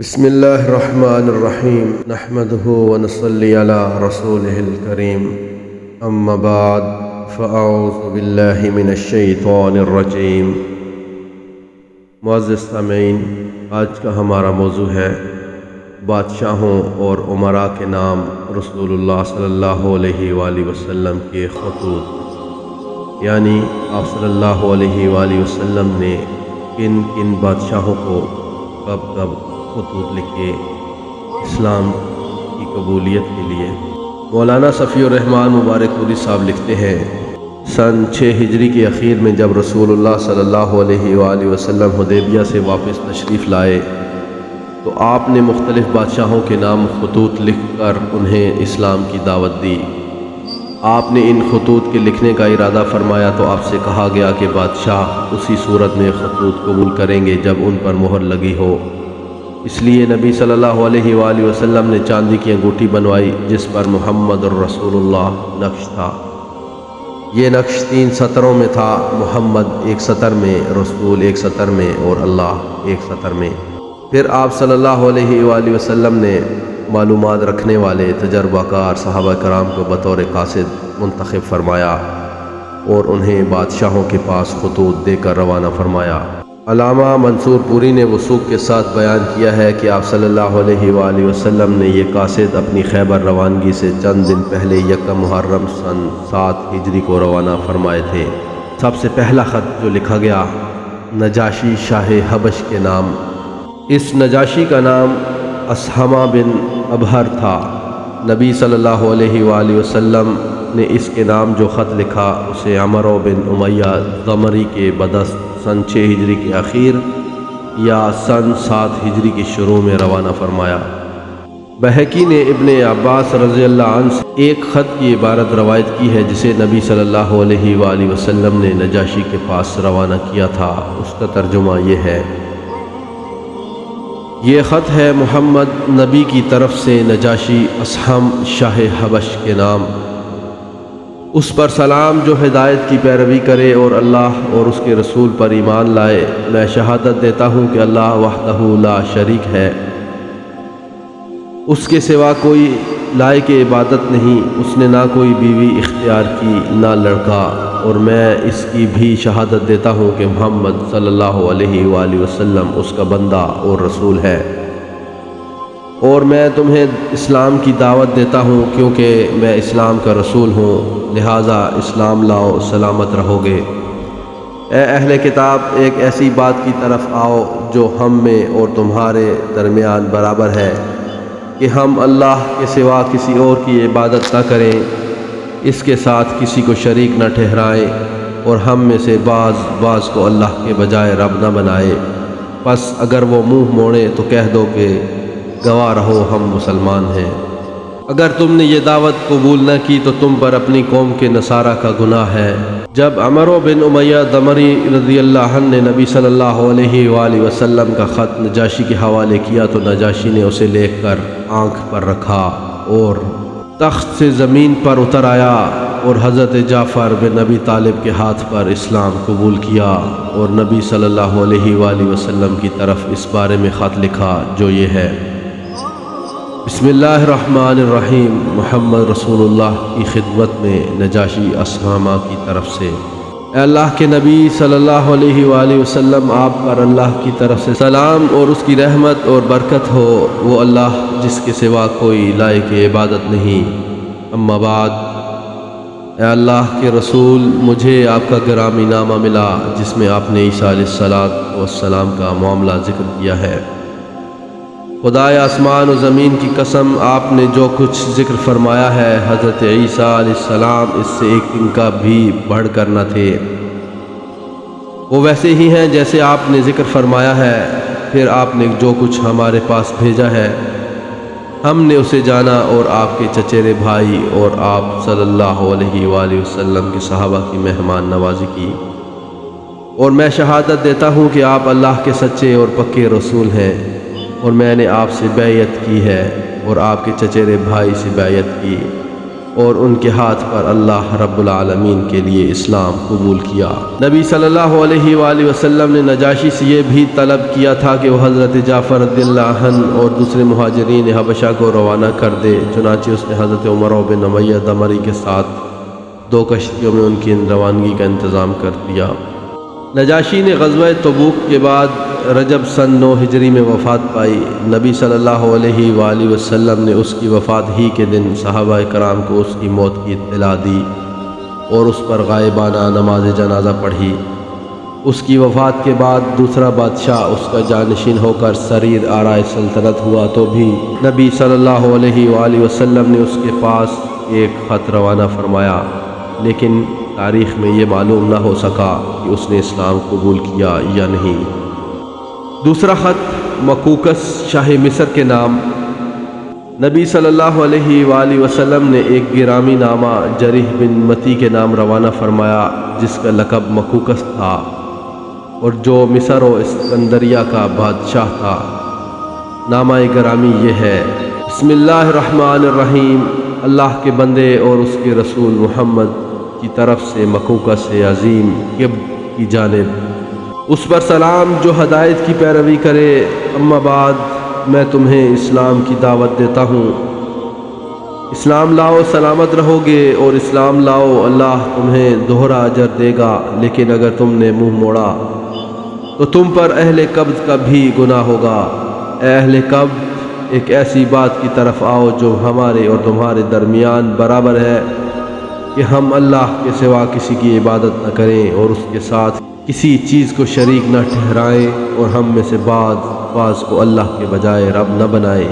بسم اللہ الرحمن الرحیم نحمده ونصلی علی رسولہ الکریم اما بعد فاعوذ باللہ من الشیطان الرجیم۔ معزز سامعین، آج کا ہمارا موضوع ہے بادشاہوں اور امراء کے نام رسول اللہ صلی اللہ علیہ وآلہ وسلم کے خطوط، یعنی آپ صلی اللہ علیہ وآلہ وسلم نے کن کن بادشاہوں کو کب کب خطوط لکھے اسلام کی قبولیت کے لیے۔ مولانا صفی الرحمن مبارک پوری صاحب لکھتے ہیں، سن 6 ہجری کے اخیر میں جب رسول اللہ صلی اللہ علیہ وآلہ وسلم حدیبیہ سے واپس تشریف لائے تو آپ نے مختلف بادشاہوں کے نام خطوط لکھ کر انہیں اسلام کی دعوت دی۔ آپ نے ان خطوط کے لکھنے کا ارادہ فرمایا تو آپ سے کہا گیا کہ بادشاہ اسی صورت میں خطوط قبول کریں گے جب ان پر مہر لگی ہو۔ اس لیے نبی صلی اللہ علیہ وآلہ وسلم نے چاندی کی انگوٹھی بنوائی جس پر محمد الرسول اللہ نقش تھا۔ یہ نقش 3 سطروں میں تھا، محمد ایک سطر میں، رسول ایک سطر میں اور اللہ ایک سطر میں۔ پھر آپ صلی اللہ علیہ وآلہ وسلم نے معلومات رکھنے والے تجربہ کار صحابہ کرام کو بطور قاصد منتخب فرمایا اور انہیں بادشاہوں کے پاس خطوط دے کر روانہ فرمایا۔ علامہ منصور پوری نے وثوق کے ساتھ بیان کیا ہے کہ آپ صلی اللہ علیہ وآلہ وسلم نے یہ قاصد اپنی خیبر روانگی سے چند دن پہلے یکم محرم سن 7 ہجری کو روانہ فرمائے تھے۔ سب سے پہلا خط جو لکھا گیا نجاشی شاہ حبش کے نام۔ اس نجاشی کا نام اسحمہ بن ابہر تھا۔ نبی صلی اللہ علیہ وآلہ وسلم نے اس کے نام جو خط لکھا اسے عمرو بن امیہ ضمری کے بدست سن 6 ہجری کے اخیر یا سن 7 ہجری کی شروع میں روانہ فرمایا۔ بہقی نے ابن عباس رضی اللہ عنہ سے ایک خط کی عبارت روایت کی ہے جسے نبی صلی اللہ علیہ وآلہ وسلم نے نجاشی کے پاس روانہ کیا تھا۔ اس کا ترجمہ یہ ہے، یہ خط ہے محمد نبی کی طرف سے نجاشی اسحم شاہ حبش کے نام، اس پر سلام جو ہدایت کی پیروی کرے اور اللہ اور اس کے رسول پر ایمان لائے۔ میں شہادت دیتا ہوں کہ اللہ وحدہ لا شریک ہے، اس کے سوا کوئی لائق عبادت نہیں، اس نے نہ کوئی بیوی اختیار کی نہ لڑکا، اور میں اس کی بھی شہادت دیتا ہوں کہ محمد صلی اللہ علیہ وآلہ وسلم اس کا بندہ اور رسول ہے، اور میں تمہیں اسلام کی دعوت دیتا ہوں کیونکہ میں اسلام کا رسول ہوں، لہٰذا اسلام لاؤ سلامت رہو گے۔ اے اہل کتاب، ایک ایسی بات کی طرف آؤ جو ہم میں اور تمہارے درمیان برابر ہے کہ ہم اللہ کے سوا کسی اور کی عبادت نہ کریں، اس کے ساتھ کسی کو شریک نہ ٹھہرائیں، اور ہم میں سے بعض کو اللہ کے بجائے رب نہ بنائے۔ پس اگر وہ منہ موڑے تو کہہ دو کہ گواہ رہو ہم مسلمان ہیں۔ اگر تم نے یہ دعوت قبول نہ کی تو تم پر اپنی قوم کے نصارہ کا گناہ ہے۔ جب عمرو بن امیہ ضمری رضی اللہ عنہ نے نبی صلی اللہ علیہ وآلہ وسلم کا خط نجاشی کے حوالے کیا تو نجاشی نے اسے لے کر آنکھ پر رکھا اور تخت سے زمین پر اتر آیا اور حضرت جعفر بن ابی طالب کے ہاتھ پر اسلام قبول کیا، اور نبی صلی اللہ علیہ وآلہ وسلم کی طرف اس بارے میں خط لکھا جو یہ ہے، بسم اللہ الرحمن الرحیم، محمد رسول اللہ کی خدمت میں نجاشی اسحمہ کی طرف سے۔ اے اللہ کے نبی صلی اللہ علیہ وآلہ وسلم، آپ پر اللہ کی طرف سے سلام اور اس کی رحمت اور برکت ہو، وہ اللہ جس کے سوا کوئی لائق عبادت نہیں۔ اما بعد، اے اللہ کے رسول، مجھے آپ کا گرامی نامہ ملا جس میں آپ نے عیسیٰ علیہ السلام کا معاملہ ذکر کیا ہے۔ خدائے آسمان و زمین کی قسم، آپ نے جو کچھ ذکر فرمایا ہے حضرت عیسیٰ علیہ السلام اس سے ایک ان کا بھی بڑھ کر نہ تھے، وہ ویسے ہی ہیں جیسے آپ نے ذکر فرمایا ہے۔ پھر آپ نے جو کچھ ہمارے پاس بھیجا ہے ہم نے اسے جانا، اور آپ کے چچیرے بھائی اور آپ صلی اللہ علیہ وآلہ وسلم کے صحابہ کی مہمان نوازی کی، اور میں شہادت دیتا ہوں کہ آپ اللہ کے سچے اور پکے رسول ہیں، اور میں نے آپ سے بیعت کی ہے اور آپ کے چچیرے بھائی سے بیعت کی، اور ان کے ہاتھ پر اللہ رب العالمین کے لیے اسلام قبول کیا۔ نبی صلی اللہ علیہ وآلہ وسلم نے نجاشی سے یہ بھی طلب کیا تھا کہ وہ حضرت جعفر رضی اللہ عنہ اور دوسرے مہاجرین حبشہ کو روانہ کر دے، چنانچہ اس نے حضرت عمر بن امیہ دمری کے ساتھ 2 کشتیوں میں ان کی روانگی کا انتظام کر دیا۔ نجاشی نے غزوہ تبوک کے بعد رجب سن 9 ہجری میں وفات پائی۔ نبی صلی اللہ علیہ وآلہ وسلم نے اس کی وفات ہی کے دن صحابہ کرام کو اس کی موت کی اطلاع دی اور اس پر غائبانہ نماز جنازہ پڑھی۔ اس کی وفات کے بعد دوسرا بادشاہ اس کا جانشین ہو کر سریر آرائے سلطنت ہوا تو بھی نبی صلی اللہ علیہ وآلہ وسلم نے اس کے پاس ایک خط روانہ فرمایا، لیکن تاریخ میں یہ معلوم نہ ہو سکا کہ اس نے اسلام قبول کیا یا نہیں۔ دوسرا خط مکوکس شاہ مصر کے نام۔ نبی صلی اللہ علیہ وآلہ وسلم نے ایک گرامی نامہ جریح بن متی کے نام روانہ فرمایا، جس کا لقب مکوکس تھا اور جو مصر و اسکندریہ کا بادشاہ تھا۔ نامہ گرامی یہ ہے: بسم اللہ الرحمن الرحیم، اللہ کے بندے اور اس کے رسول محمد کی طرف سے مکوکس عظیم قبط کی جانب، اس پر سلام جو ہدایت کی پیروی کرے۔ اما بعد، میں تمہیں اسلام کی دعوت دیتا ہوں۔ اسلام لاؤ سلامت رہو گے، اور اسلام لاؤ اللہ تمہیں دوہرا اجر دے گا، لیکن اگر تم نے منہ موڑا تو تم پر اہل قبط کا بھی گناہ ہوگا۔ اے اہل قبط، ایک ایسی بات کی طرف آؤ جو ہمارے اور تمہارے درمیان برابر ہے کہ ہم اللہ کے سوا کسی کی عبادت نہ کریں اور اس کے ساتھ کسی چیز کو شریک نہ ٹھہرائیں، اور ہم میں سے بعض کو اللہ کے بجائے رب نہ بنائیں۔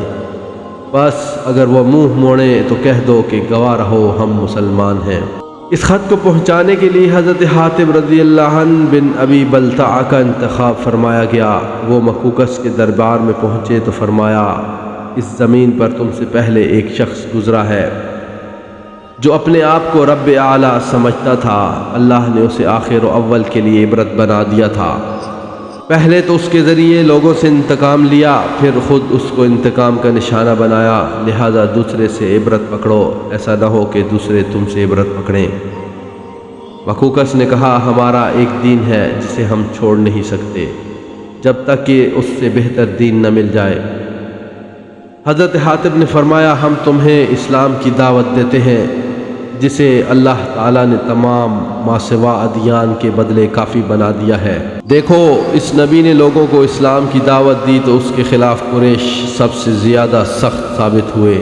بس اگر وہ منہ موڑیں تو کہہ دو کہ گواہ رہو ہم مسلمان ہیں۔ اس خط کو پہنچانے کے لیے حضرت حاتب رضی اللہ عنہ بن ابی بلتع کا انتخاب فرمایا گیا۔ وہ مکوکس کے دربار میں پہنچے تو فرمایا، اس زمین پر تم سے پہلے ایک شخص گزرا ہے جو اپنے آپ کو رب اعلیٰ سمجھتا تھا۔ اللہ نے اسے آخر و اول کے لیے عبرت بنا دیا تھا۔ پہلے تو اس کے ذریعے لوگوں سے انتقام لیا، پھر خود اس کو انتقام کا نشانہ بنایا، لہذا دوسرے سے عبرت پکڑو، ایسا نہ ہو کہ دوسرے تم سے عبرت پکڑیں۔ مکوکس نے کہا، ہمارا ایک دین ہے جسے ہم چھوڑ نہیں سکتے جب تک کہ اس سے بہتر دین نہ مل جائے۔ حضرت حاتب نے فرمایا، ہم تمہیں اسلام کی دعوت دیتے ہیں جسے اللہ تعالیٰ نے تمام ماسوا ادیان کے بدلے کافی بنا دیا ہے۔ دیکھو، اس نبی نے لوگوں کو اسلام کی دعوت دی تو اس کے خلاف قریش سب سے زیادہ سخت ثابت ہوئے،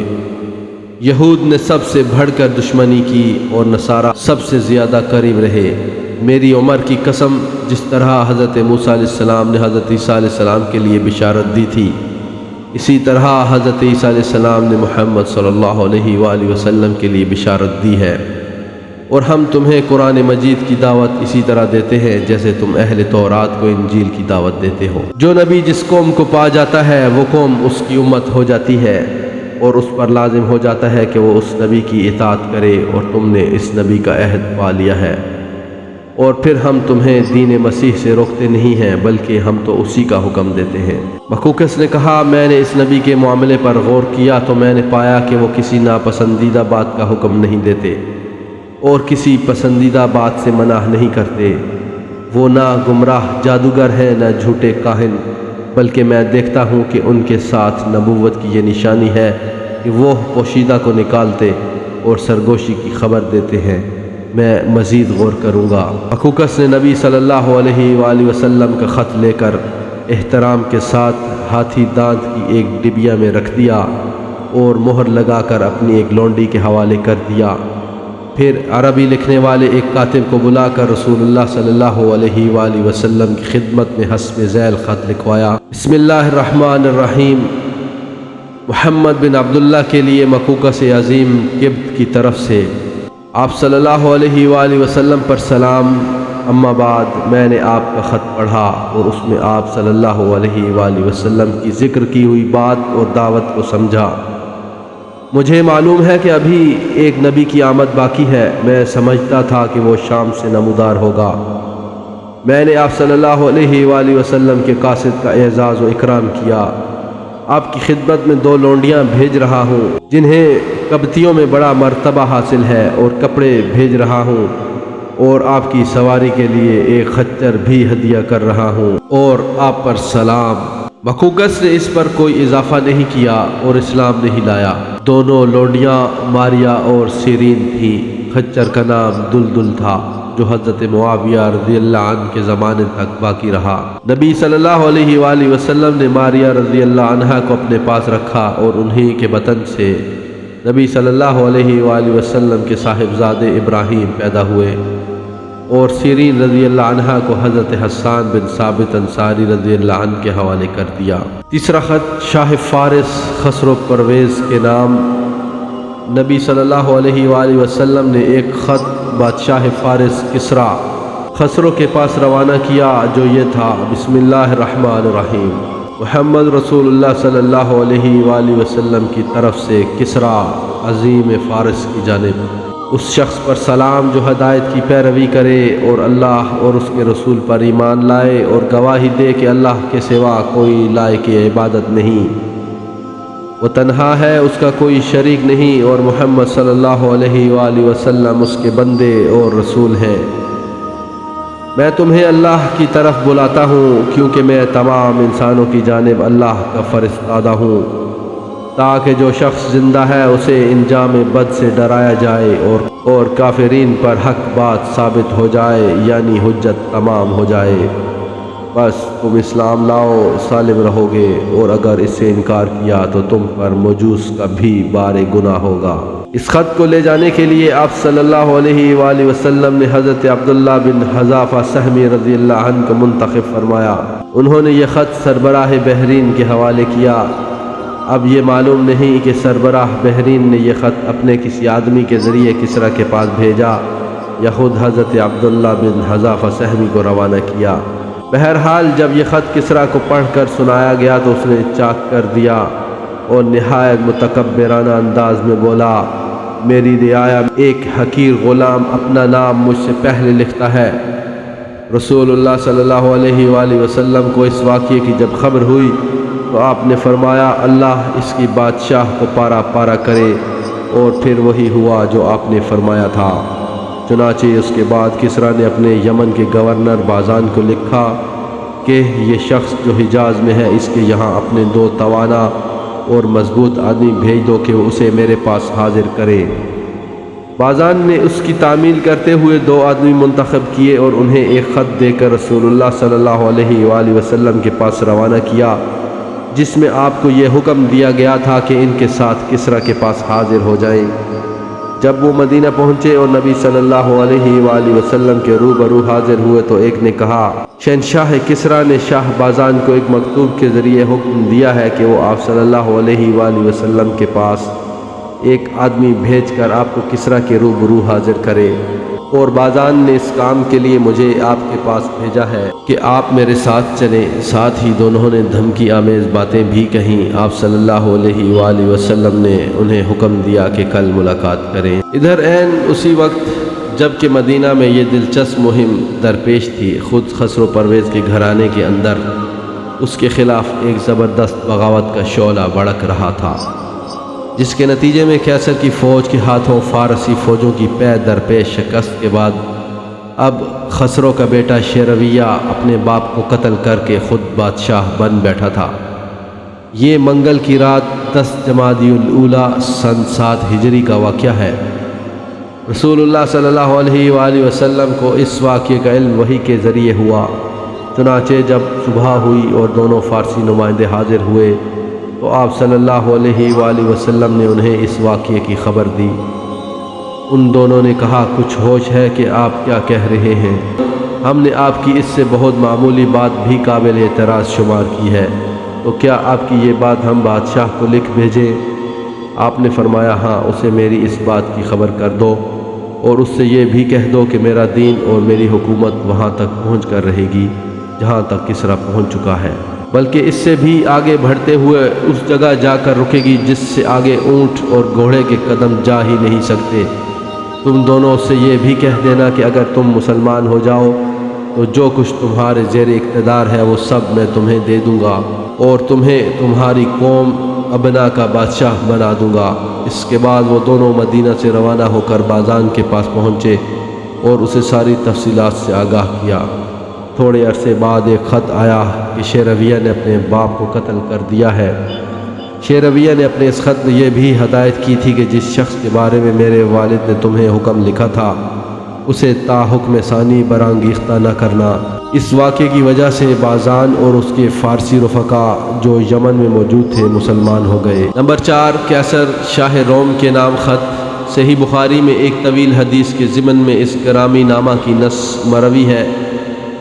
یہود نے سب سے بڑھ کر دشمنی کی اور نصارہ سب سے زیادہ قریب رہے۔ میری عمر کی قسم، جس طرح حضرت موسیٰ علیہ السلام نے حضرت عیسیٰ علیہ السلام کے لیے بشارت دی تھی، اسی طرح حضرت عیسیٰ علیہ السلام نے محمد صلی اللہ علیہ وآلہ وسلم کے لیے بشارت دی ہے، اور ہم تمہیں قرآن مجید کی دعوت اسی طرح دیتے ہیں جیسے تم اہل تورات کو انجیل کی دعوت دیتے ہو۔ جو نبی جس قوم کو پا جاتا ہے وہ قوم اس کی امت ہو جاتی ہے، اور اس پر لازم ہو جاتا ہے کہ وہ اس نبی کی اطاعت کرے، اور تم نے اس نبی کا عہد پا لیا ہے، اور پھر ہم تمہیں دین مسیح سے روکتے نہیں ہیں بلکہ ہم تو اسی کا حکم دیتے ہیں۔ مکوکس نے کہا، میں نے اس نبی کے معاملے پر غور کیا تو میں نے پایا کہ وہ کسی ناپسندیدہ بات کا حکم نہیں دیتے اور کسی پسندیدہ بات سے منع نہیں کرتے۔ وہ نہ گمراہ جادوگر ہیں نہ جھوٹے کاہن، بلکہ میں دیکھتا ہوں کہ ان کے ساتھ نبوت کی یہ نشانی ہے کہ وہ پوشیدہ کو نکالتے اور سرگوشی کی خبر دیتے ہیں۔ میں مزید غور کروں گا۔ مکوکس نے نبی صلی اللہ علیہ وآلہ وسلم کا خط لے کر احترام کے ساتھ ہاتھی دانت کی ایک ڈبیا میں رکھ دیا اور مہر لگا کر اپنی ایک لونڈی کے حوالے کر دیا۔ پھر عربی لکھنے والے ایک کاتب کو بلا کر رسول اللہ صلی اللہ علیہ وآلہ وسلم کی خدمت میں حسب ذیل خط لکھوایا: بسم اللہ الرحمن الرحیم، محمد بن عبداللہ کے لیے مکوکس عظیم قبط کی طرف سے، آپ صلی اللہ علیہ وآلہ وسلم پر سلام۔ اما بعد، میں نے آپ کا خط پڑھا اور اس میں آپ صلی اللہ علیہ وآلہ وسلم کی ذکر کی ہوئی بات اور دعوت کو سمجھا۔ مجھے معلوم ہے کہ ابھی ایک نبی کی آمد باقی ہے۔ میں سمجھتا تھا کہ وہ شام سے نمودار ہوگا۔ میں نے آپ صلی اللہ علیہ وآلہ وسلم کے قاصد کا اعزاز و اکرام کیا، آپ کی خدمت میں 2 لونڈیاں بھیج رہا ہوں جنہیں کبتیوں میں بڑا مرتبہ حاصل ہے، اور کپڑے بھیج رہا ہوں، اور آپ کی سواری کے لیے ایک خچر بھی ہدیہ کر رہا ہوں، اور آپ پر سلام۔ مخوقس نے اس پر کوئی اضافہ نہیں کیا اور اسلام نہیں لایا۔ دونوں لونڈیاں ماریا اور سیرین تھیں۔ خچر کا نام دلدل تھا، جو حضرت معاویہ رضی اللہ عنہ کے زمانے تک باقی رہا۔ نبی صلی اللہ علیہ وآلہ وسلم نے ماریا رضی اللہ عنہ کو اپنے پاس رکھا، اور انہی کے بطن سے نبی صلی اللہ علیہ وآلہ وسلم کے صاحبزادے ابراہیم پیدا ہوئے، اور سیرین رضی اللہ عنہ کو حضرت حسان بن ثابت انصاری رضی اللہ عنہ کے حوالے کر دیا۔ تیسرا خط شاہ فارس خسرو پرویز کے نام۔ نبی صلی اللہ علیہ وآلہ وسلم نے ایک خط بادشاہ فارس کسریٰ خسرو کے پاس روانہ کیا، جو یہ تھا: بسم اللہ الرحمن الرحیم، محمد رسول اللہ صلی اللہ علیہ وآلہ وسلم کی طرف سے کسریٰ عظیم فارس کی جانب اس شخص پر سلام جو ہدایت کی پیروی کرے اور اللہ اور اس کے رسول پر ایمان لائے اور گواہی دے کہ اللہ کے سوا کوئی لائق عبادت نہیں، وہ تنہا ہے، اس کا کوئی شریک نہیں، اور محمد صلی اللہ علیہ وآلہ وسلم اس کے بندے اور رسول ہیں۔ میں تمہیں اللہ کی طرف بلاتا ہوں، کیونکہ میں تمام انسانوں کی جانب اللہ کا فرستادہ ہوں، تاکہ جو شخص زندہ ہے اسے انجام بد سے ڈرایا جائے اور کافرین پر حق بات ثابت ہو جائے، یعنی حجت تمام ہو جائے۔ بس تم اسلام لاؤ، سالم رہو گے، اور اگر اس سے انکار کیا تو تم پر مجوس کا بھی بار گناہ ہوگا۔ اس خط کو لے جانے کے لیے آپ صلی اللہ علیہ وآلہ وسلم نے حضرت عبداللہ بن حذافہ سہمی رضی اللہ عنہ کو منتخب فرمایا۔ انہوں نے یہ خط سربراہ بحرین کے حوالے کیا۔ اب یہ معلوم نہیں کہ سربراہ بحرین نے یہ خط اپنے کسی آدمی کے ذریعے کسریٰ کے پاس بھیجا یا خود حضرت عبداللہ بن حذافہ سہمی کو روانہ کیا۔ بہرحال جب یہ خط کسریٰ کو پڑھ کر سنایا گیا تو اس نے چاک کر دیا اور نہایت متکبرانہ انداز میں بولا: میری رعایا ایک حقیر غلام اپنا نام مجھ سے پہلے لکھتا ہے۔ رسول اللہ صلی اللہ علیہ وآلہ وسلم کو اس واقعے کی جب خبر ہوئی تو آپ نے فرمایا: اللہ اس کی بادشاہ کو پارا پارا کرے، اور پھر وہی ہوا جو آپ نے فرمایا تھا۔ چنانچہ اس کے بعد کسریٰ نے اپنے یمن کے گورنر بازان کو لکھا کہ یہ شخص جو حجاز میں ہے، اس کے یہاں اپنے 2 توانا اور مضبوط آدمی بھیج دو کہ وہ اسے میرے پاس حاضر کرے۔ بازان نے اس کی تعمیل کرتے ہوئے 2 آدمی منتخب کیے اور انہیں ایک خط دے کر رسول اللہ صلی اللہ علیہ وآلہ وسلم کے پاس روانہ کیا، جس میں آپ کو یہ حکم دیا گیا تھا کہ ان کے ساتھ کسریٰ کے پاس حاضر ہو جائیں۔ جب وہ مدینہ پہنچے اور نبی صلی اللہ علیہ وآلہ وسلم کے روبرو حاضر ہوئے تو ایک نے کہا: شہنشاہ کسریٰ نے شاہ بازان کو ایک مکتوب کے ذریعے حکم دیا ہے کہ وہ آپ صلی اللہ علیہ وآلہ وسلم کے پاس ایک آدمی بھیج کر آپ کو کسریٰ کے روبرو حاضر کرے، اور بازان نے اس کام کے لیے مجھے آپ کے پاس بھیجا ہے کہ آپ میرے ساتھ چلیں۔ ساتھ ہی دونوں نے دھمکی آمیز باتیں بھی کہیں۔ آپ صلی اللہ علیہ وآلہ وسلم نے انہیں حکم دیا کہ کل ملاقات کریں۔ ادھر عین اسی وقت جب کہ مدینہ میں یہ دلچسپ مہم درپیش تھی، خود خسرو پرویز کے گھرانے کے اندر اس کے خلاف ایک زبردست بغاوت کا شعلہ بھڑک رہا تھا، جس کے نتیجے میں قیصر کی فوج کے ہاتھوں فارسی فوجوں کی پے در پے شکست کے بعد اب خسرو کا بیٹا شیرویہ اپنے باپ کو قتل کر کے خود بادشاہ بن بیٹھا تھا۔ یہ منگل کی رات 10 جمادی الاولیٰ سن 7 ہجری کا واقعہ ہے۔ رسول اللہ صلی اللہ علیہ وآلہ وسلم کو اس واقعے کا علم وحی کے ذریعے ہوا۔ چنانچہ جب صبح ہوئی اور دونوں فارسی نمائندے حاضر ہوئے تو آپ صلی اللہ علیہ وآلہ وسلم نے انہیں اس واقعے کی خبر دی۔ ان دونوں نے کہا: کچھ ہوش ہے کہ آپ کیا کہہ رہے ہیں؟ ہم نے آپ کی اس سے بہت معمولی بات بھی قابل اعتراض شمار کی ہے، تو کیا آپ کی یہ بات ہم بادشاہ کو لکھ بھیجیں؟ آپ نے فرمایا: ہاں، اسے میری اس بات کی خبر کر دو، اور اس سے یہ بھی کہہ دو کہ میرا دین اور میری حکومت وہاں تک پہنچ کر رہے گی جہاں تک کسریٰ پہنچ چکا ہے، بلکہ اس سے بھی آگے بڑھتے ہوئے اس جگہ جا کر رکے گی جس سے آگے اونٹ اور گھوڑے کے قدم جا ہی نہیں سکتے۔ تم دونوں سے یہ بھی کہہ دینا کہ اگر تم مسلمان ہو جاؤ تو جو کچھ تمہارے زیر اقتدار ہے وہ سب میں تمہیں دے دوں گا، اور تمہیں تمہاری قوم ابنا کا بادشاہ بنا دوں گا۔ اس کے بعد وہ دونوں مدینہ سے روانہ ہو کر بازان کے پاس پہنچے اور اسے ساری تفصیلات سے آگاہ کیا۔ تھوڑے عرصے بعد ایک خط آیا کہ شیرویہ نے اپنے باپ کو قتل کر دیا ہے۔ شیرویہ نے اپنے اس خط میں یہ بھی ہدایت کی تھی کہ جس شخص کے بارے میں میرے والد نے تمہیں حکم لکھا تھا اسے تا حکم ثانی برانگیختہ نہ کرنا۔ اس واقعے کی وجہ سے بازان اور اس کے فارسی رفقا جو یمن میں موجود تھے مسلمان ہو گئے۔ نمبر 4، قیصر شاہ روم کے نام خط۔ صحیح بخاری میں ایک طویل حدیث کے ضمن میں اس گرامی نامہ کی نص مروی ہے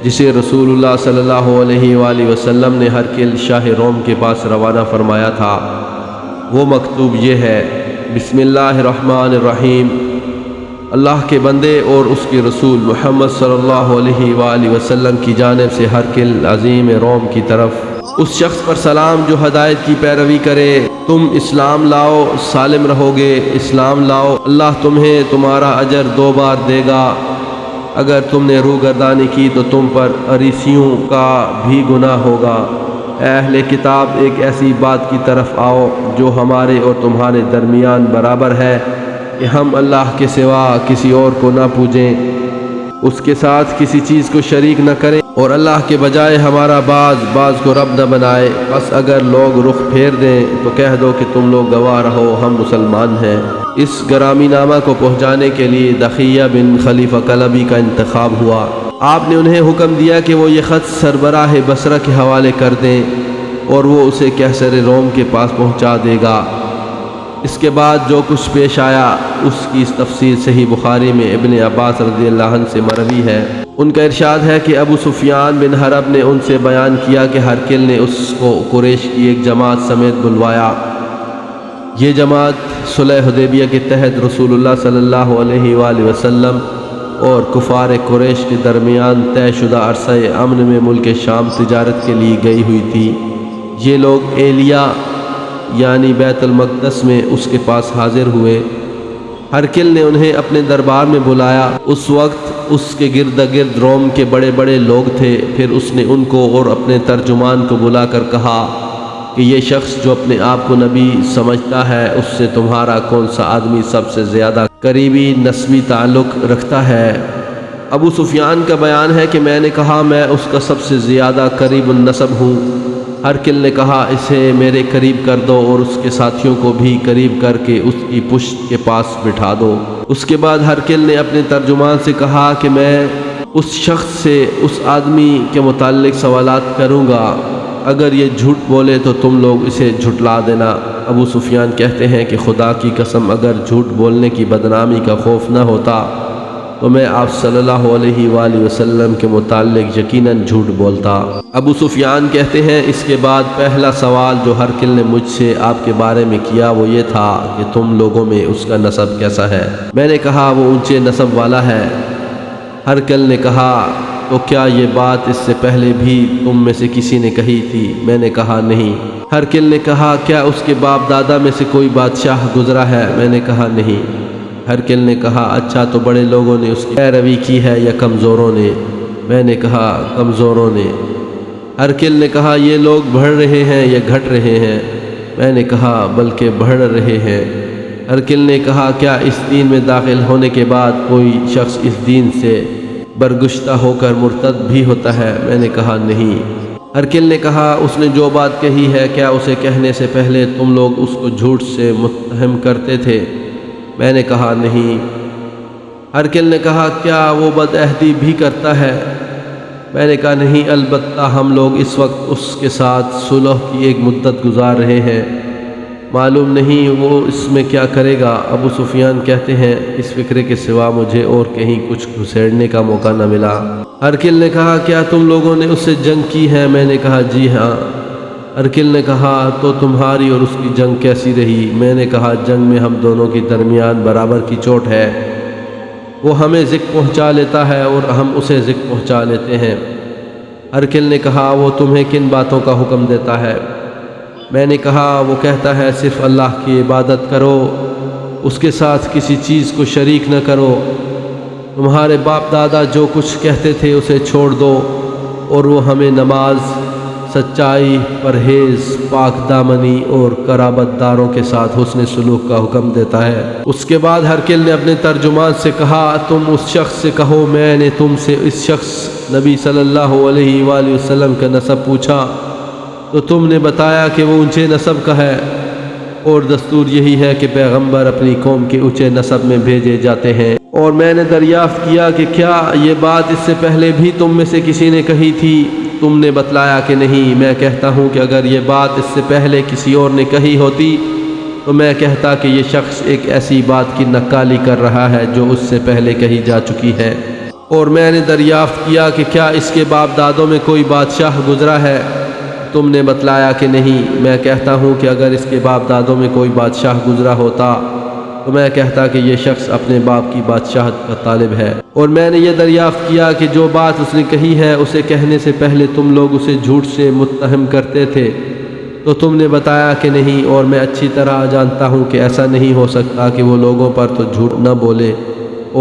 جسے رسول اللہ صلی اللہ علیہ وآلہ وسلم نے ہرقل شاہ روم کے پاس روانہ فرمایا تھا۔ وہ مکتوب یہ ہے: بسم اللہ الرحمن الرحیم، اللہ کے بندے اور اس کے رسول محمد صلی اللہ علیہ وآلہ وسلم کی جانب سے ہرقل عظیم روم کی طرف اس شخص پر سلام جو ہدایت کی پیروی کرے۔ تم اسلام لاؤ، سالم رہو گے۔ اسلام لاؤ، اللہ تمہیں تمہارا اجر 2 بار دے گا۔ اگر تم نے روگردانی کی تو تم پر عریسیوں کا بھی گناہ ہوگا۔ اے اہل کتاب، ایک ایسی بات کی طرف آؤ جو ہمارے اور تمہارے درمیان برابر ہے کہ ہم اللہ کے سوا کسی اور کو نہ پوجیں، اس کے ساتھ کسی چیز کو شریک نہ کریں اور اللہ کے بجائے ہمارا بعض کو رب نہ بنائے۔ بس اگر لوگ رخ پھیر دیں تو کہہ دو کہ تم لوگ گواہ رہو، ہم مسلمان ہیں۔ اس گرامی نامہ کو پہنچانے کے لیے دخیہ بن خلیفہ کلبی کا انتخاب ہوا۔ آپ نے انہیں حکم دیا کہ وہ یہ خط سربراہ بصرہ کے حوالے کر دیں اور وہ اسے قیصر روم کے پاس پہنچا دے گا۔ اس کے بعد جو کچھ پیش آیا اس کی اس تفصیل صحیح بخاری میں ابن عباس رضی اللہ عنہ سے مروی ہے۔ ان کا ارشاد ہے کہ ابو سفیان بن حرب نے ان سے بیان کیا کہ ہرقل نے اس کو قریش کی ایک جماعت سمیت بلوایا۔ یہ جماعت صلح حدیبیہ کے تحت رسول اللہ صلی اللہ علیہ وآلہ وسلم اور کفار قریش کے درمیان طے شدہ عرصہ امن میں ملک شام تجارت کے لیے گئی ہوئی تھی۔ یہ لوگ ایلیا یعنی بیت المقدس میں اس کے پاس حاضر ہوئے۔ ہرقل نے انہیں اپنے دربار میں بلایا۔ اس وقت اس کے گرد گرد روم کے بڑے بڑے لوگ تھے۔ پھر اس نے ان کو اور اپنے ترجمان کو بلا کر کہا کہ یہ شخص جو اپنے آپ کو نبی سمجھتا ہے اس سے تمہارا کون سا آدمی سب سے زیادہ قریبی نسبی تعلق رکھتا ہے؟ ابو سفیان کا بیان ہے کہ میں نے کہا میں اس کا سب سے زیادہ قریب النسب ہوں۔ ہرقل نے کہا اسے میرے قریب کر دو اور اس کے ساتھیوں کو بھی قریب کر کے اس کی پشت کے پاس بٹھا دو۔ اس کے بعد ہرقل نے اپنے ترجمان سے کہا کہ میں اس شخص سے اس آدمی کے متعلق سوالات کروں گا، اگر یہ جھوٹ بولے تو تم لوگ اسے جھٹلا دینا۔ ابو سفیان کہتے ہیں کہ خدا کی قسم اگر جھوٹ بولنے کی بدنامی کا خوف نہ ہوتا تو میں آپ صلی اللہ علیہ وآلہ وسلم کے متعلق یقیناً جھوٹ بولتا۔ ابو سفیان کہتے ہیں اس کے بعد پہلا سوال جو ہرقل نے مجھ سے آپ کے بارے میں کیا وہ یہ تھا کہ تم لوگوں میں اس کا نسب کیسا ہے؟ میں نے کہا وہ اونچے نسب والا ہے۔ ہرقل نے کہا تو کیا یہ بات اس سے پہلے بھی تم میں سے کسی نے کہی تھی؟ میں نے کہا نہیں۔ ہرقل نے کہا کیا اس کے باپ دادا میں سے کوئی بادشاہ گزرا ہے؟ میں نے کہا نہیں۔ ہرقل نے کہا اچھا تو بڑے لوگوں نے اس کی پیروی کی ہے یا کمزوروں نے؟ میں نے کہا کمزوروں نے۔ ہرقل نے کہا یہ لوگ بڑھ رہے ہیں یا گھٹ رہے ہیں؟ میں نے کہا بلکہ بڑھ رہے ہیں۔ ہرقل نے کہا کیا اس دین میں داخل ہونے کے بعد کوئی شخص اس دین سے برگشتہ ہو کر مرتد بھی ہوتا ہے؟ میں نے کہا نہیں۔ ہرقل نے کہا اس نے جو بات کہی ہے کیا اسے کہنے سے پہلے تم لوگ اس کو جھوٹ سے متہم کرتے تھے؟ میں نے کہا نہیں۔ ہرقل نے کہا کیا وہ بدعہدی بھی کرتا ہے؟ میں نے کہا نہیں، البتہ ہم لوگ اس وقت اس کے ساتھ صلح کی ایک مدت گزار رہے ہیں، معلوم نہیں وہ اس میں کیا کرے گا۔ ابو سفیان کہتے ہیں اس فکرے کے سوا مجھے اور کہیں کچھ گھسیڑنے کا موقع نہ ملا۔ ہرقل نے کہا کیا تم لوگوں نے اس سے جنگ کی ہے؟ میں نے کہا جی ہاں۔ ہرقل نے کہا تو تمہاری اور اس کی جنگ کیسی رہی؟ میں نے کہا جنگ میں ہم دونوں کے درمیان برابر کی چوٹ ہے، وہ ہمیں ذکر پہنچا لیتا ہے اور ہم اسے ذکر پہنچا لیتے ہیں۔ ہرقل نے کہا وہ تمہیں کن باتوں کا حکم دیتا ہے؟ میں نے کہا وہ کہتا ہے صرف اللہ کی عبادت کرو، اس کے ساتھ کسی چیز کو شریک نہ کرو، تمہارے باپ دادا جو کچھ کہتے تھے اسے چھوڑ دو اور وہ ہمیں نماز، سچائی، پرہیز، پاک دامنی اور قرابت داروں کے ساتھ حسن سلوک کا حکم دیتا ہے۔ اس کے بعد ہرقل نے اپنے ترجمان سے کہا، تم اس شخص سے کہو میں نے تم سے اس شخص نبی صلی اللہ علیہ وآلہ وسلم کا نسب پوچھا تو تم نے بتایا کہ وہ اونچے نسب کا ہے، اور دستور یہی ہے کہ پیغمبر اپنی قوم کے اونچے نسب میں بھیجے جاتے ہیں۔ اور میں نے دریافت کیا کہ کیا یہ بات اس سے پہلے بھی تم میں سے کسی نے کہی تھی؟ تم نے بتلایا کہ نہیں۔ میں کہتا ہوں کہ اگر یہ بات اس سے پہلے کسی اور نے کہی ہوتی تو میں کہتا کہ یہ شخص ایک ایسی بات کی نقالی کر رہا ہے جو اس سے پہلے کہی جا چکی ہے۔ اور میں نے دریافت کیا کہ کیا اس کے باپ دادوں میں کوئی بادشاہ گزرا ہے؟ تم نے بتلایا کہ نہیں۔ میں کہتا ہوں کہ اگر اس کے باپ دادوں میں کوئی بادشاہ گزرا ہوتا تو میں کہتا کہ یہ شخص اپنے باپ کی بادشاہت کا طالب ہے۔ اور میں نے یہ دریافت کیا کہ جو بات اس نے کہی ہے اسے کہنے سے پہلے تم لوگ اسے جھوٹ سے متہم کرتے تھے تو تم نے بتایا کہ نہیں۔ اور میں اچھی طرح جانتا ہوں کہ ایسا نہیں ہو سکتا کہ وہ لوگوں پر تو جھوٹ نہ بولے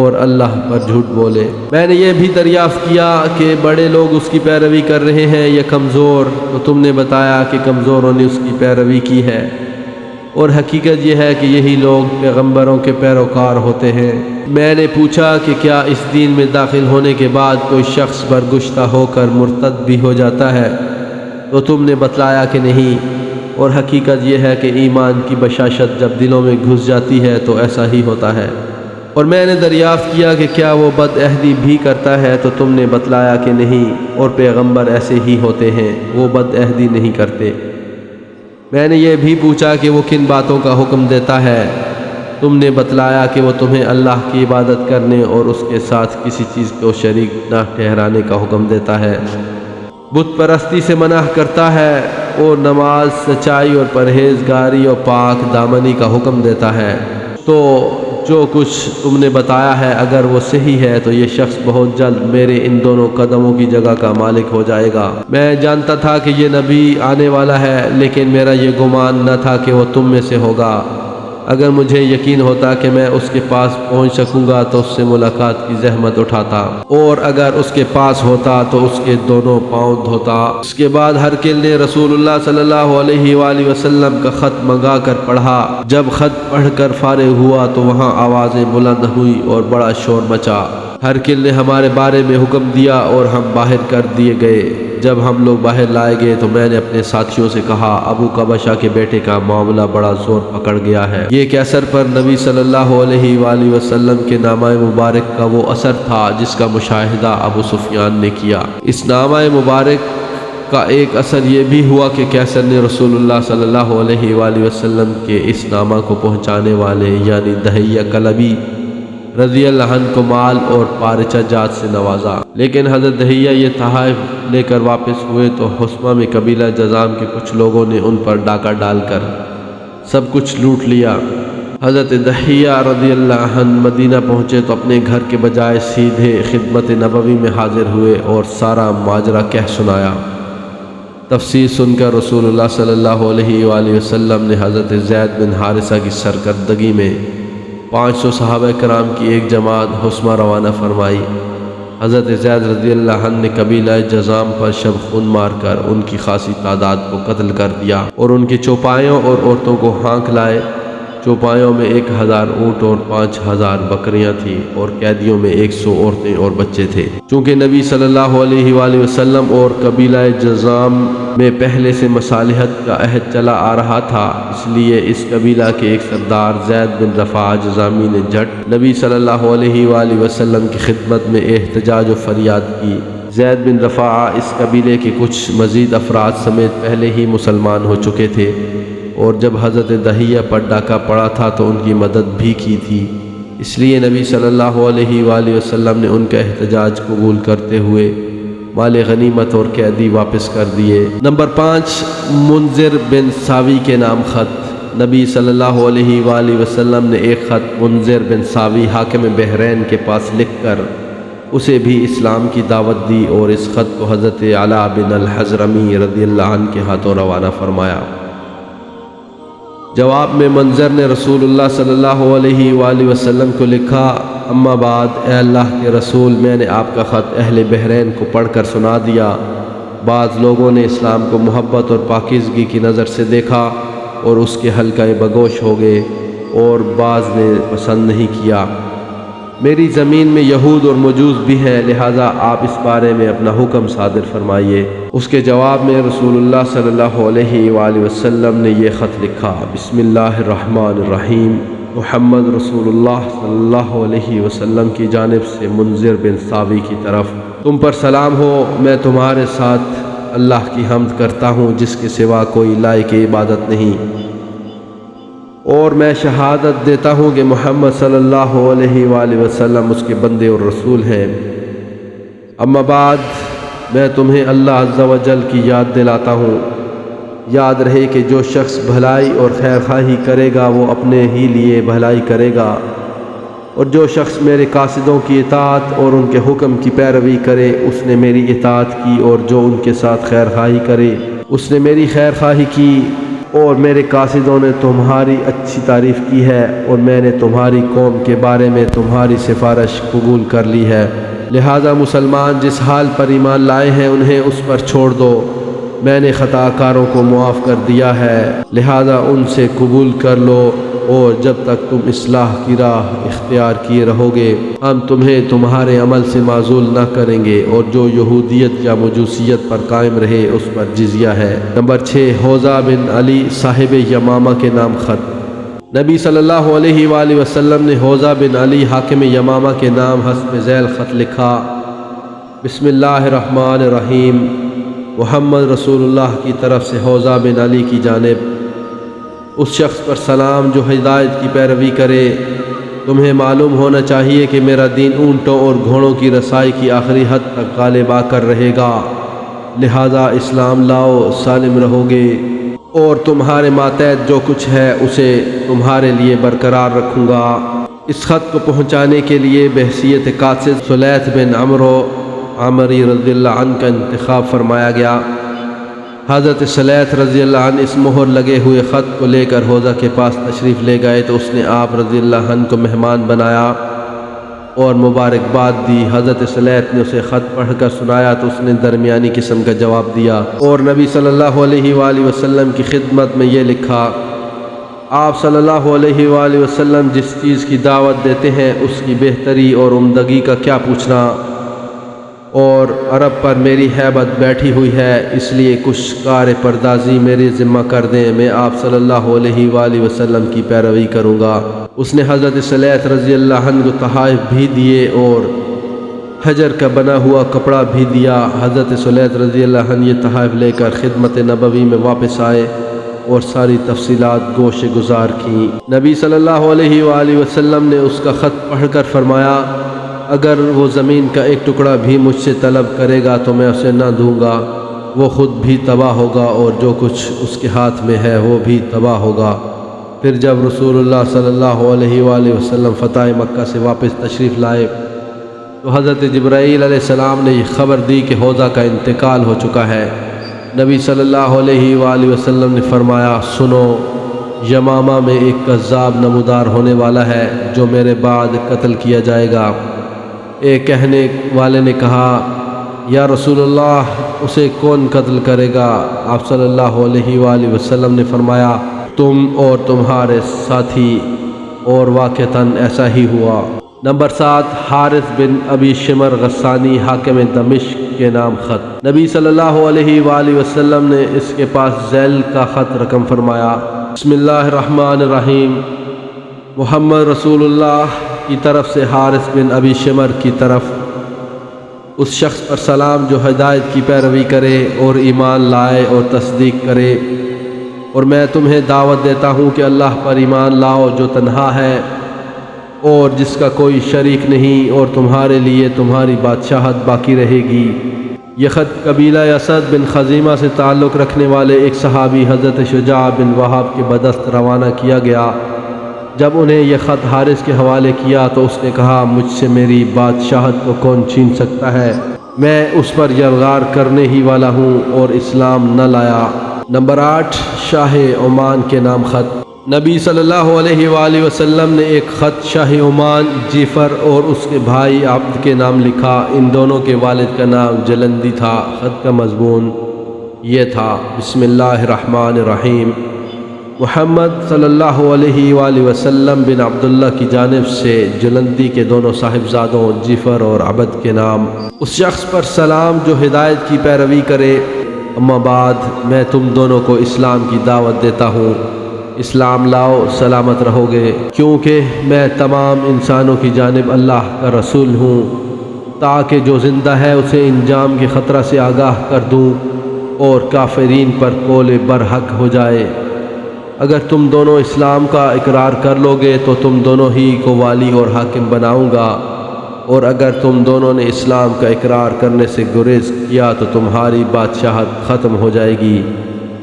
اور اللہ پر جھوٹ بولے۔ میں نے یہ بھی دریافت کیا کہ بڑے لوگ اس کی پیروی کر رہے ہیں یا کمزور، تو تم نے بتایا کہ کمزوروں نے اس کی پیروی کی ہے، اور حقیقت یہ ہے کہ یہی لوگ پیغمبروں کے پیروکار ہوتے ہیں۔ میں نے پوچھا کہ کیا اس دین میں داخل ہونے کے بعد کوئی شخص برگشتہ ہو کر مرتد بھی ہو جاتا ہے؟ تو تم نے بتلایا کہ نہیں۔ اور حقیقت یہ ہے کہ ایمان کی بشاشت جب دلوں میں گھس جاتی ہے تو ایسا ہی ہوتا ہے۔ اور میں نے دریافت کیا کہ کیا وہ بد عہدی بھی کرتا ہے؟ تو تم نے بتلایا کہ نہیں، اور پیغمبر ایسے ہی ہوتے ہیں، وہ بد عہدی نہیں کرتے۔ میں نے یہ بھی پوچھا کہ وہ کن باتوں کا حکم دیتا ہے؟ تم نے بتلایا کہ وہ تمہیں اللہ کی عبادت کرنے اور اس کے ساتھ کسی چیز کو شریک نہ ٹھہرانے کا حکم دیتا ہے، بت پرستی سے منع کرتا ہے، اور نماز، سچائی اور پرہیزگاری اور پاک دامنی کا حکم دیتا ہے۔ تو جو کچھ تم نے بتایا ہے اگر وہ صحیح ہے تو یہ شخص بہت جلد میرے ان دونوں قدموں کی جگہ کا مالک ہو جائے گا۔ میں جانتا تھا کہ یہ نبی آنے والا ہے، لیکن میرا یہ گمان نہ تھا کہ وہ تم میں سے ہوگا۔ اگر مجھے یقین ہوتا کہ میں اس کے پاس پہنچ سکوں گا تو اس سے ملاقات کی زحمت اٹھاتا، اور اگر اس کے پاس ہوتا تو اس کے دونوں پاؤں دھوتا۔ اس کے بعد ہرقل نے رسول اللہ صلی اللہ علیہ وآلہ وسلم کا خط منگا کر پڑھا۔ جب خط پڑھ کر فارغ ہوا تو وہاں آوازیں بلند ہوئی اور بڑا شور مچا۔ ہرقل نے ہمارے بارے میں حکم دیا اور ہم باہر کر دیے گئے۔ جب ہم لوگ باہر لائے گئے تو میں نے اپنے ساتھیوں سے کہا، ابو قبشہ کے بیٹے کا معاملہ بڑا زور پکڑ گیا ہے۔ یہ کیسر پر نبی صلی اللہ علیہ وآلہ وسلم کے نامہ مبارک کا وہ اثر تھا جس کا مشاہدہ ابو سفیان نے کیا۔ اس نامہ مبارک کا ایک اثر یہ بھی ہوا کہ کیسر نے رسول اللہ صلی اللہ علیہ وآلہ وسلم کے اس نامہ کو پہنچانے والے یعنی دہیہ کلبی رضی اللہ عنہ کو مال اور پارچہ جات سے نوازا، لیکن حضرت دہیہ یہ تحائف لے کر واپس ہوئے تو حسمہ میں قبیلہ جذام کے کچھ لوگوں نے ان پر ڈاکہ ڈال کر سب کچھ لوٹ لیا۔ حضرت دہیہ رضی اللہ عنہ مدینہ پہنچے تو اپنے گھر کے بجائے سیدھے خدمت نبوی میں حاضر ہوئے اور سارا ماجرا کہہ سنایا۔ تفسیر سن کر رسول اللہ صلی اللہ علیہ وآلہ وسلم نے حضرت زید بن حارثہ کی سرکردگی میں 500 صحابہ کرام کی ایک جماعت حسمہ روانہ فرمائی۔ حضرت زید رضی اللہ عنہ نے قبیلہ جذام پر شب خون مار کر ان کی خاصی تعداد کو قتل کر دیا اور ان کے چوپایوں اور عورتوں کو ہانک لائے۔ چوپایوں میں 1000 اونٹ اور 5000 بکریاں تھیں، اور قیدیوں میں 100 عورتیں اور بچے تھے۔ چونکہ نبی صلی اللہ علیہ وآلہ وسلم اور قبیلہ جذام میں پہلے سے مصالحت کا عہد چلا آ رہا تھا، اس لیے اس قبیلہ کے ایک سردار زید بن رفاعہ جذامی نے جھٹ نبی صلی اللہ علیہ وآلہ وسلم کی خدمت میں احتجاج و فریاد کی۔ زید بن رفاعہ اس قبیلے کے کچھ مزید افراد سمیت پہلے ہی مسلمان ہو چکے تھے، اور جب حضرت دہیہ پر ڈاکہ پڑا تھا تو ان کی مدد بھی کی تھی، اس لیے نبی صلی اللہ علیہ وآلہ وسلم نے ان کا احتجاج قبول کرتے ہوئے مال غنیمت اور قیدی واپس کر دیے۔ نمبر 5، منذر بن ساوی کے نام خط۔ نبی صلی اللہ علیہ وآلہ وسلم نے ایک خط منذر بن ساوی حاکم بحرین کے پاس لکھ کر اسے بھی اسلام کی دعوت دی، اور اس خط کو حضرت علا بن الحضرمی رضی اللہ عنہ کے ہاتھوں روانہ فرمایا۔ جواب میں منذر نے رسول اللہ صلی اللہ علیہ وآلہ وسلم کو لکھا، اما بعد، اے اللہ کے رسول، میں نے آپ کا خط اہل بحرین کو پڑھ کر سنا دیا۔ بعض لوگوں نے اسلام کو محبت اور پاکیزگی کی نظر سے دیکھا اور اس کے حلقۂ بگوش ہو گئے، اور بعض نے پسند نہیں کیا۔ میری زمین میں یہود اور مجوس بھی ہیں، لہٰذا آپ اس بارے میں اپنا حکم صادر فرمائیے۔ اس کے جواب میں رسول اللہ صلی اللہ علیہ وآلہ وسلم نے یہ خط لکھا: بسم اللہ الرحمن الرحیم، محمد رسول اللہ صلی اللہ علیہ وسلم کی جانب سے منذر بن ثاوی کی طرف، تم پر سلام ہو۔ میں تمہارے ساتھ اللہ کی حمد کرتا ہوں جس کے سوا کوئی لائق عبادت نہیں، اور میں شہادت دیتا ہوں کہ محمد صلی اللہ علیہ وآلہ وسلم اس کے بندے اور رسول ہیں۔ اما بعد، میں تمہیں اللہ عز و جل کی یاد دلاتا ہوں۔ یاد رہے کہ جو شخص بھلائی اور خیر خواہی کرے گا وہ اپنے ہی لیے بھلائی کرے گا، اور جو شخص میرے قاصدوں کی اطاعت اور ان کے حکم کی پیروی کرے اس نے میری اطاعت کی، اور جو ان کے ساتھ خیر خواہی کرے اس نے میری خیر خواہی کی، اور میرے قاصدوں نے تمہاری اچھی تعریف کی ہے، اور میں نے تمہاری قوم کے بارے میں تمہاری سفارش قبول کر لی ہے۔ لہذا مسلمان جس حال پر ایمان لائے ہیں انہیں اس پر چھوڑ دو۔ میں نے خطا کاروں کو معاف کر دیا ہے، لہذا ان سے قبول کر لو، اور جب تک تم اصلاح کی راہ اختیار کیے رہو گے ہم تمہیں تمہارے عمل سے معزول نہ کریں گے، اور جو یہودیت یا مجوسیت پر قائم رہے اس پر جزیہ ہے۔ نمبر 6، حوضہ بن علی صاحب یمامہ کے نام خط۔ نبی صلی اللہ علیہ وآلہ وسلم نے حوضہ بن علی حاکم یمامہ کے نام حسب ذیل خط لکھا: بسم اللہ الرحمن الرحیم، محمد رسول اللہ کی طرف سے حوضہ بن علی کی جانب، اس شخص پر سلام جو ہدایت کی پیروی کرے۔ تمہیں معلوم ہونا چاہیے کہ میرا دین اونٹوں اور گھوڑوں کی رسائی کی آخری حد تک غالب آ کر رہے گا، لہذا اسلام لاؤ، سالم رہو گے، اور تمہارے ماتحت جو کچھ ہے اسے تمہارے لیے برقرار رکھوں گا۔ اس خط کو پہنچانے کے لیے بحیثیت قاصد سلیث بن عمرو عامری رضی اللہ عنہ کا انتخاب فرمایا گیا۔ حضرت سلیث رضی اللہ عنہ اس مہر لگے ہوئے خط کو لے کر حوضہ کے پاس تشریف لے گئے تو اس نے آپ رضی اللہ عنہ کو مہمان بنایا اور مبارکباد دی۔ حضرت سلیث نے اسے خط پڑھ کر سنایا تو اس نے درمیانی قسم کا جواب دیا اور نبی صلی اللہ علیہ وآلہ وسلم کی خدمت میں یہ لکھا: آپ صلی اللہ علیہ وآلہ وسلم جس چیز کی دعوت دیتے ہیں اس کی بہتری اور عمدگی کا کیا پوچھنا، اور عرب پر میری ہیبت بیٹھی ہوئی ہے، اس لیے کچھ کار پردازی میرے ذمہ کر دیں، میں آپ صلی اللہ علیہ وآلہ وسلم کی پیروی کروں گا۔ اس نے حضرت سلیث رضی اللہ عنہ کو تحائف بھی دیے اور حجر کا بنا ہوا کپڑا بھی دیا۔ حضرت سلیث رضی اللہ عنہ یہ تحائف لے کر خدمت نبوی میں واپس آئے اور ساری تفصیلات گوش گزار کیں۔ نبی صلی اللہ علیہ وآلہ وسلم نے اس کا خط پڑھ کر فرمایا: اگر وہ زمین کا ایک ٹکڑا بھی مجھ سے طلب کرے گا تو میں اسے نہ دوں گا، وہ خود بھی تباہ ہوگا اور جو کچھ اس کے ہاتھ میں ہے وہ بھی تباہ ہوگا۔ پھر جب رسول اللہ صلی اللہ علیہ وآلہ وسلم فتح مکہ سے واپس تشریف لائے تو حضرت جبرائیل علیہ السلام نے یہ خبر دی کہ حوضہ کا انتقال ہو چکا ہے۔ نبی صلی اللہ علیہ وآلہ وسلم نے فرمایا: سنو، یمامہ میں ایک کذاب نمودار ہونے والا ہے جو میرے بعد قتل کیا جائے گا۔ ایک کہنے والے نے کہا: یا رسول اللہ، اسے کون قتل کرے گا؟ آپ صلی اللہ علیہ وآلہ وسلم نے فرمایا: تم اور تمہارے ساتھی، اور واقعتاً ایسا ہی ہوا۔ نمبر 7، حارث بن ابی شمر غسانی حاکم دمشق کے نام خط۔ نبی صلی اللہ علیہ وآلہ وسلم نے اس کے پاس ذیل کا خط رقم فرمایا: بسم اللہ الرحمن الرحیم، محمد رسول اللہ کی طرف سے حارث بن ابی شمر کی طرف، اس شخص پر سلام جو ہدایت کی پیروی کرے اور ایمان لائے اور تصدیق کرے، اور میں تمہیں دعوت دیتا ہوں کہ اللہ پر ایمان لاؤ جو تنہا ہے اور جس کا کوئی شریک نہیں، اور تمہارے لیے تمہاری بادشاہت باقی رہے گی۔ یہ خط قبیلہ اسد بن خزیمہ سے تعلق رکھنے والے ایک صحابی حضرت شجاع بن وہاب کے بدست روانہ کیا گیا۔ جب انہیں یہ خط حارث کے حوالے کیا تو اس نے کہا: مجھ سے میری بادشاہت کو کون چھین سکتا ہے؟ میں اس پر یلغار کرنے ہی والا ہوں اور اسلام نہ لایا۔ نمبر 8، شاہ عمان کے نام خط۔ نبی صلی اللہ علیہ وآلہ وسلم نے ایک خط شاہ عمان جعفر اور اس کے بھائی عبد کے نام لکھا۔ ان دونوں کے والد کا نام جلندی تھا۔ خط کا مضمون یہ تھا: بسم اللہ الرحمن الرحیم، محمد صلی اللہ علیہ وآلہ وسلم بن عبداللہ کی جانب سے جلندی کے دونوں صاحبزادوں جعفر اور عبد کے نام اس شخص پر سلام جو ہدایت کی پیروی کرے۔ اما بعد، میں تم دونوں کو اسلام کی دعوت دیتا ہوں۔ اسلام لاؤ، سلامت رہو گے، کیونکہ میں تمام انسانوں کی جانب اللہ کا رسول ہوں، تاکہ جو زندہ ہے اسے انجام کے خطرہ سے آگاہ کر دوں اور کافرین پر قول برحق ہو جائے۔ اگر تم دونوں اسلام کا اقرار کر لو گے تو تم دونوں ہی کو والی اور حاکم بناؤں گا، اور اگر تم دونوں نے اسلام کا اقرار کرنے سے گریز کیا تو تمہاری بادشاہت ختم ہو جائے گی،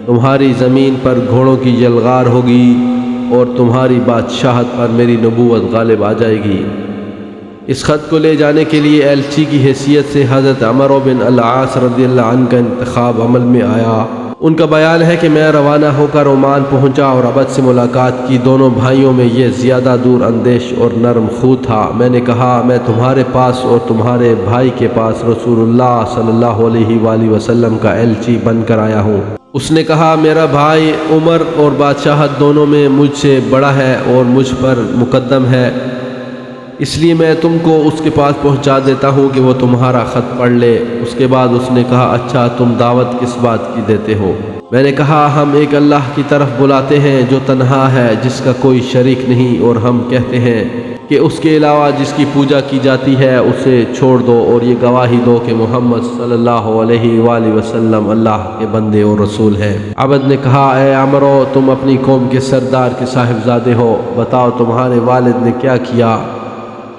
تمہاری زمین پر گھوڑوں کی یلغار ہوگی، اور تمہاری بادشاہت پر میری نبوت غالب آ جائے گی۔ اس خط کو لے جانے کے لیے ایلچی کی حیثیت سے حضرت عمرو بن العاص رضی اللہ عنہ کا انتخاب عمل میں آیا۔ ان کا بیان ہے کہ میں روانہ ہو کر عمان پہنچا اور عبد سے ملاقات کی۔ دونوں بھائیوں میں یہ زیادہ دور اندیش اور نرم خو تھا۔ میں نے کہا، میں تمہارے پاس اور تمہارے بھائی کے پاس رسول اللہ صلی اللہ علیہ وآلہ وسلم کا ایلچی بن کر آیا ہوں۔ اس نے کہا، میرا بھائی عمر اور بادشاہت دونوں میں مجھ سے بڑا ہے اور مجھ پر مقدم ہے، اس لیے میں تم کو اس کے پاس پہنچا دیتا ہوں کہ وہ تمہارا خط پڑھ لے۔ اس کے بعد اس نے کہا، اچھا، تم دعوت کس بات کی دیتے ہو؟ میں نے کہا، ہم ایک اللہ کی طرف بلاتے ہیں جو تنہا ہے، جس کا کوئی شریک نہیں، اور ہم کہتے ہیں کہ اس کے علاوہ جس کی پوجا کی جاتی ہے اسے چھوڑ دو، اور یہ گواہی دو کہ محمد صلی اللہ علیہ وآلہ وسلم اللہ کے بندے اور رسول ہیں۔ عبد نے کہا، اے عمرو، تم اپنی قوم کے سردار کے صاحبزادے ہو، بتاؤ تمہارے والد نے کیا کیا،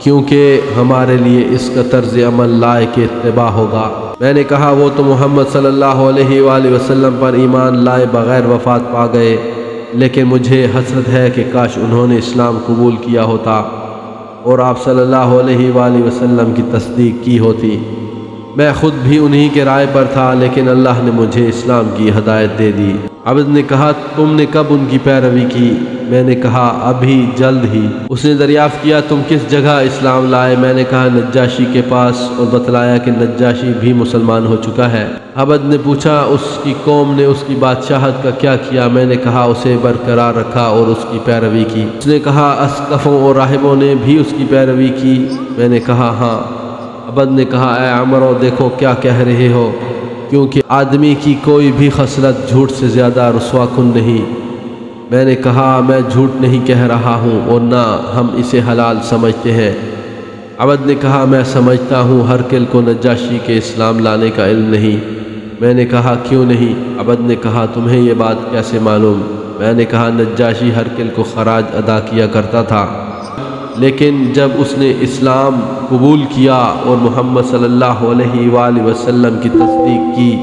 کیونکہ ہمارے لیے اس کا طرز عمل لائق اتباع ہوگا۔ میں نے کہا، وہ تو محمد صلی اللہ علیہ وآلہ وسلم پر ایمان لائے بغیر وفات پا گئے، لیکن مجھے حسرت ہے کہ کاش انہوں نے اسلام قبول کیا ہوتا اور آپ صلی اللہ علیہ وآلہ وسلم کی تصدیق کی ہوتی۔ میں خود بھی انہی کے رائے پر تھا، لیکن اللہ نے مجھے اسلام کی ہدایت دے دی۔ عبد نے کہا، تم نے کب ان کی پیروی کی؟ میں نے کہا، ابھی جلد ہی۔ اس نے دریافت کیا، تم کس جگہ اسلام لائے؟ میں نے کہا، نجاشی کے پاس، اور بتلایا کہ نجاشی بھی مسلمان ہو چکا ہے۔ عبد نے پوچھا، اس کی قوم نے اس کی بادشاہت کا کیا کیا؟ میں نے کہا، اسے برقرار رکھا اور اس کی پیروی کی۔ اس نے کہا، اسقفوں اور راہبوں نے بھی اس کی پیروی کی؟ میں نے کہا، ہاں۔ عبد نے کہا، اے عمرو، دیکھو کیا کہہ رہے ہو، کیونکہ آدمی کی کوئی بھی خصلت جھوٹ سے زیادہ رسوا کن نہیں۔ میں نے کہا، میں جھوٹ نہیں کہہ رہا ہوں، اور نہ ہم اسے حلال سمجھتے ہیں۔ عبد نے کہا، میں سمجھتا ہوں ہرقل کو نجاشی کے اسلام لانے کا علم نہیں۔ میں نے کہا، کیوں نہیں؟ عبد نے کہا، تمہیں یہ بات کیسے معلوم؟ میں نے کہا، نجاشی ہرقل کو خراج ادا کیا کرتا تھا، لیکن جب اس نے اسلام قبول کیا اور محمد صلی اللہ علیہ وآلہ وسلم کی تصدیق کی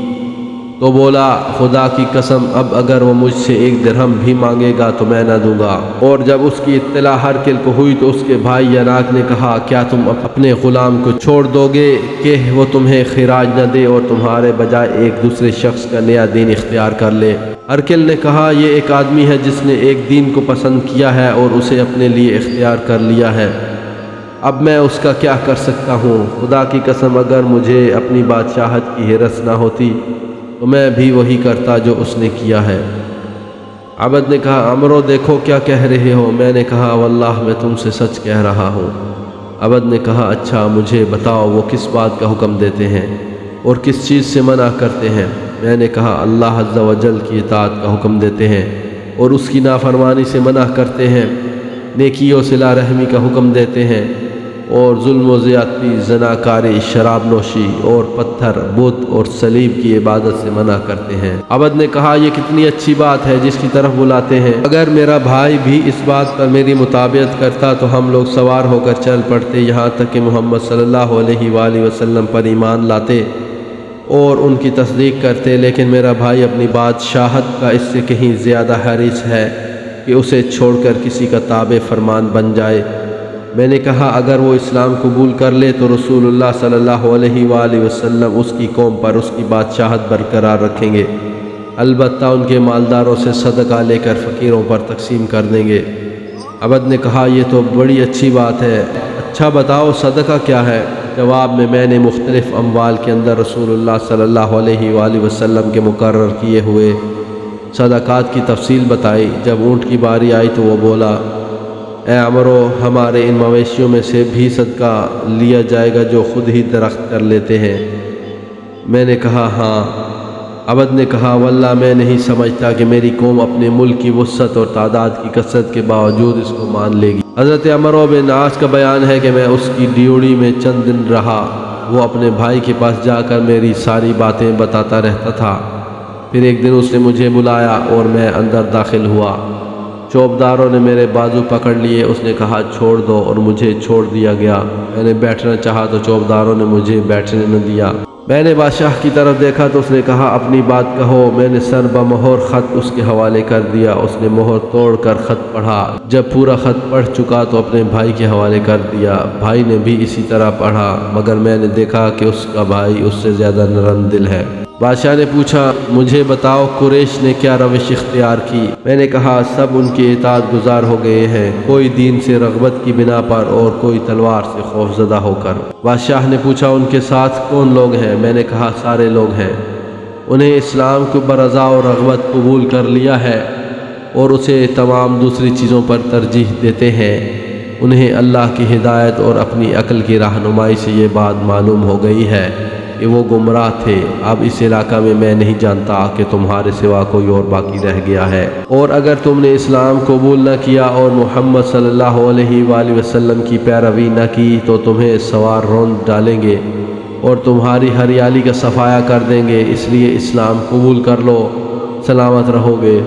تو بولا، خدا کی قسم، اب اگر وہ مجھ سے 1 درہم بھی مانگے گا تو میں نہ دوں گا۔ اور جب اس کی اطلاع ہرقل کو ہوئی تو اس کے بھائی یناک نے کہا، کیا تم اپنے غلام کو چھوڑ دو گے کہ وہ تمہیں خراج نہ دے اور تمہارے بجائے ایک دوسرے شخص کا نیا دین اختیار کر لے؟ ہرقل نے کہا، یہ ایک آدمی ہے جس نے ایک دین کو پسند کیا ہے اور اسے اپنے لیے اختیار کر لیا ہے، اب میں اس کا کیا کر سکتا ہوں؟ خدا کی قسم، اگر مجھے اپنی بادشاہت کی ہرس نہ ہوتی تو میں بھی وہی کرتا جو اس نے کیا ہے۔ عبد نے کہا، عمرو، دیکھو کیا کہہ رہے ہو؟ میں نے کہا، واللہ میں تم سے سچ کہہ رہا ہوں۔ عبد نے کہا، اچھا، مجھے بتاؤ وہ کس بات کا حکم دیتے ہیں اور کس چیز سے منع کرتے ہیں؟ میں نے کہا، اللہ عز و جل کی اطاعت کا حکم دیتے ہیں اور اس کی نافرمانی سے منع کرتے ہیں، نیکی و صلہ رحمی کا حکم دیتے ہیں، اور ظلم و زیادتی، زناکاری، شراب نوشی اور پتھر، بت اور صلیب کی عبادت سے منع کرتے ہیں۔ عبد نے کہا، یہ کتنی اچھی بات ہے جس کی طرف بلاتے ہیں۔ اگر میرا بھائی بھی اس بات پر میری مطابقت کرتا تو ہم لوگ سوار ہو کر چل پڑتے، یہاں تک کہ محمد صلی اللہ علیہ وآلہ وسلم پر ایمان لاتے اور ان کی تصدیق کرتے، لیکن میرا بھائی اپنی بادشاہت کا اس سے کہیں زیادہ حریص ہے کہ اسے چھوڑ کر کسی کا تابع فرمان بن جائے۔ میں نے کہا، اگر وہ اسلام قبول کر لے تو رسول اللہ صلی اللہ علیہ وآلہ وسلم اس کی قوم پر اس کی بادشاہت برقرار رکھیں گے، البتہ ان کے مالداروں سے صدقہ لے کر فقیروں پر تقسیم کر دیں گے۔ عبد نے کہا یہ تو بڑی اچھی بات ہے، اچھا بتاؤ صدقہ کیا ہے؟ جواب میں نے مختلف اموال کے اندر رسول اللہ صلی اللہ علیہ وآلہ وسلم کے مقرر کیے ہوئے صدقات کی تفصیل بتائی۔ جب اونٹ کی باری آئی تو وہ بولا، اے عمرو، ہمارے ان مویشیوں میں سے بھی صدقہ لیا جائے گا جو خود ہی درخت کر لیتے ہیں؟ میں نے کہا ہاں۔ عبد نے کہا واللہ میں نہیں سمجھتا کہ میری قوم اپنے ملک کی وسعت اور تعداد کی کثرت کے باوجود اس کو مان لے گی۔ حضرت عمرو بن عاص کا بیان ہے کہ میں اس کی ڈیوڑی میں چند دن رہا۔ وہ اپنے بھائی کے پاس جا کر میری ساری باتیں بتاتا رہتا تھا۔ پھر ایک دن اس نے مجھے بلایا اور میں اندر داخل ہوا۔ چوبداروں نے میرے بازو پکڑ لیے۔ اس نے کہا چھوڑ دو، اور مجھے چھوڑ دیا گیا۔ میں نے بیٹھنا چاہا تو چوبداروں نے مجھے بیٹھنے نہ دیا۔ میں نے بادشاہ کی طرف دیکھا تو اس نے کہا اپنی بات کہو۔ میں نے سر بمہر خط اس کے حوالے کر دیا۔ اس نے مہر توڑ کر خط پڑھا۔ جب پورا خط پڑھ چکا تو اپنے بھائی کے حوالے کر دیا۔ بھائی نے بھی اسی طرح پڑھا، مگر میں نے دیکھا کہ اس کا بھائی اس سے زیادہ نرم دل ہے۔ بادشاہ نے پوچھا مجھے بتاؤ قریش نے کیا روش اختیار کی؟ میں نے کہا سب ان کے اطاعت گزار ہو گئے ہیں، کوئی دین سے رغبت کی بنا پر اور کوئی تلوار سے خوف زدہ ہو کر۔ بادشاہ نے پوچھا ان کے ساتھ کون لوگ ہیں؟ میں نے کہا سارے لوگ ہیں، انہیں اسلام کو برضا و رغبت قبول کر لیا ہے اور اسے تمام دوسری چیزوں پر ترجیح دیتے ہیں۔ انہیں اللہ کی ہدایت اور اپنی عقل کی رہنمائی سے یہ بات معلوم ہو گئی ہے کہ وہ گمراہ تھے۔ اب اس علاقہ میں نہیں جانتا کہ تمہارے سوا کوئی اور باقی رہ گیا ہے، اور اگر تم نے اسلام قبول نہ کیا اور محمد صلی اللہ علیہ وآلہ وسلم کی پیروی نہ کی تو تمہیں سوار روند ڈالیں گے اور تمہاری ہریالی کا صفایا کر دیں گے، اس لیے اسلام قبول کر لو، سلامت رہو گے۔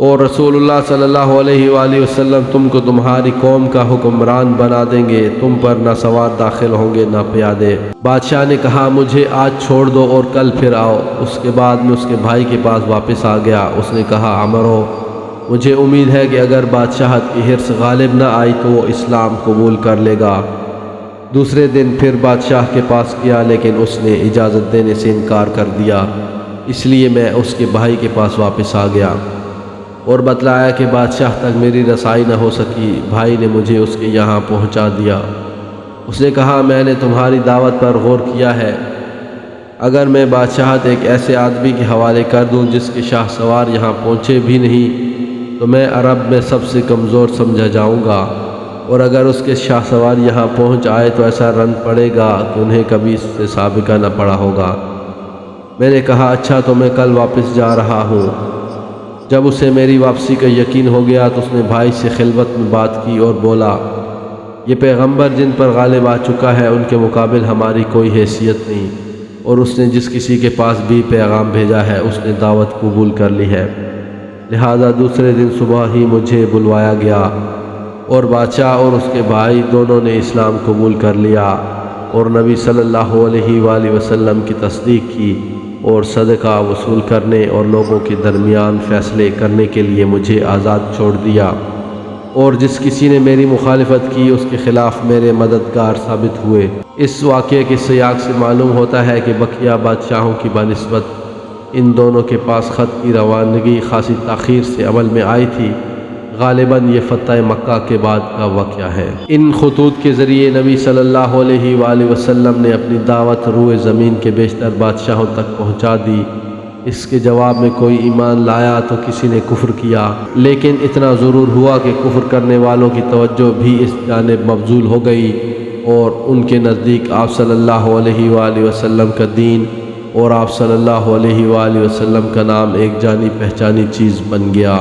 اور رسول اللہ صلی اللہ علیہ وآلہ وسلم تم کو تمہاری قوم کا حکمران بنا دیں گے، تم پر نہ سوار داخل ہوں گے نہ پیادے۔ بادشاہ نے کہا مجھے آج چھوڑ دو اور کل پھر آؤ۔ اس کے بعد میں اس کے بھائی کے پاس واپس آ گیا۔ اس نے کہا عمرو، مجھے امید ہے کہ اگر بادشاہت کی حرص غالب نہ آئی تو وہ اسلام قبول کر لے گا۔ دوسرے دن پھر بادشاہ کے پاس گیا، لیکن اس نے اجازت دینے سے انکار کر دیا، اس لیے میں اس کے بھائی کے پاس واپس آ گیا اور بتلایا کہ بادشاہ تک میری رسائی نہ ہو سکی۔ بھائی نے مجھے اس کے یہاں پہنچا دیا۔ اس نے کہا میں نے تمہاری دعوت پر غور کیا ہے، اگر میں بادشاہت ایک ایسے آدمی کے حوالے کر دوں جس کے شاہ سوار یہاں پہنچے بھی نہیں تو میں عرب میں سب سے کمزور سمجھا جاؤں گا، اور اگر اس کے شاہ سوار یہاں پہنچ آئے تو ایسا رن پڑے گا کہ انہیں کبھی اس سے سابقہ نہ پڑا ہوگا۔ میں نے کہا اچھا تو میں کل واپس جا رہا ہوں۔ جب اسے میری واپسی کا یقین ہو گیا تو اس نے بھائی سے خلوت میں بات کی اور بولا یہ پیغمبر جن پر غالب آ چکا ہے ان کے مقابل ہماری کوئی حیثیت نہیں، اور اس نے جس کسی کے پاس بھی پیغام بھیجا ہے اس نے دعوت قبول کر لی ہے، لہذا دوسرے دن صبح ہی مجھے بلوایا گیا، اور بادشاہ اور اس کے بھائی دونوں نے اسلام قبول کر لیا اور نبی صلی اللہ علیہ وآلہ وسلم کی تصدیق کی، اور صدقہ وصول کرنے اور لوگوں کے درمیان فیصلے کرنے کے لیے مجھے آزاد چھوڑ دیا، اور جس کسی نے میری مخالفت کی اس کے خلاف میرے مددگار ثابت ہوئے۔ اس واقعے کے سیاق سے معلوم ہوتا ہے کہ بقیہ بادشاہوں کی بنسبت ان دونوں کے پاس خط کی روانگی خاصی تاخیر سے عمل میں آئی تھی۔ غالباً یہ فتح مکہ کے بعد کا واقعہ ہے۔ ان خطوط کے ذریعے نبی صلی اللہ علیہ وآلہ وسلم نے اپنی دعوت روئے زمین کے بیشتر بادشاہوں تک پہنچا دی۔ اس کے جواب میں کوئی ایمان لایا تو کسی نے کفر کیا، لیکن اتنا ضرور ہوا کہ کفر کرنے والوں کی توجہ بھی اس جانب مبذول ہو گئی، اور ان کے نزدیک آپ صلی اللہ علیہ وآلہ وسلم کا دین اور آپ صلی اللہ علیہ وآلہ وسلم کا نام ایک جانی پہچانی چیز بن گیا۔